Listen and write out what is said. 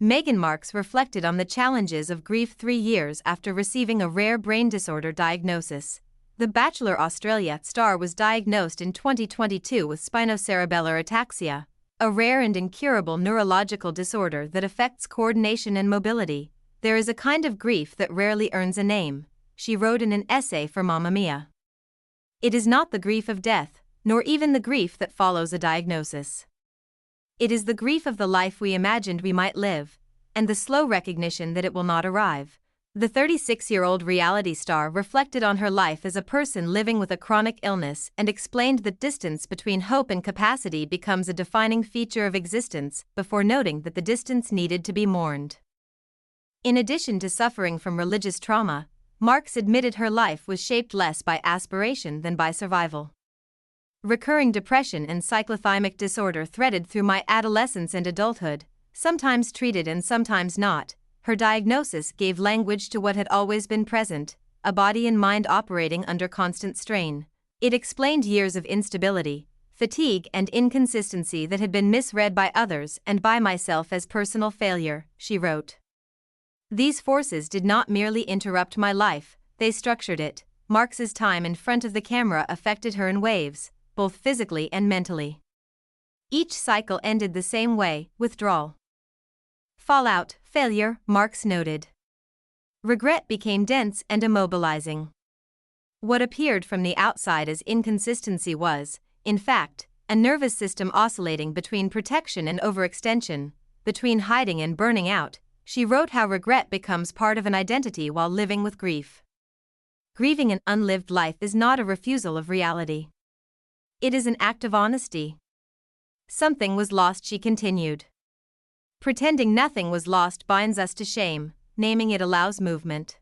Meghan Markle reflected on the challenges of grief 3 years after receiving a rare brain disorder diagnosis. The Bachelor Australia star was diagnosed in 2022 with spinocerebellar ataxia, a rare and incurable neurological disorder that affects coordination and mobility. "There is a kind of grief that rarely earns a name," she wrote in an essay for Mamma Mia. "It is not the grief of death, nor even the grief that follows a diagnosis. It is the grief of the life we imagined we might live, and the slow recognition that it will not arrive." The 36-year-old reality star reflected on her life as a person living with a chronic illness and explained that distance between hope and capacity becomes a defining feature of existence, before noting that the distance needed to be mourned. In addition to suffering from religious trauma, Markle admitted her life was shaped less by aspiration than by survival. "Recurring depression and cyclothymic disorder threaded through my adolescence and adulthood, sometimes treated and sometimes not." Her diagnosis gave language to what had always been present, a body and mind operating under constant strain. It explained years of instability, fatigue and inconsistency that had been misread by others and by myself as personal failure, she wrote. "These forces did not merely interrupt my life, they structured it." Markle's time in front of the camera affected her in waves, both physically and mentally. Each cycle ended the same way: withdrawal, fallout, failure, Markle noted. Regret became dense and immobilizing. What appeared from the outside as inconsistency was, in fact, a nervous system oscillating between protection and overextension, between hiding and burning out. She wrote how regret becomes part of an identity while living with grief. "Grieving an unlived life is not a refusal of reality. It is an act of honesty. Something was lost," she continued. "Pretending nothing was lost binds us to shame, naming it allows movement."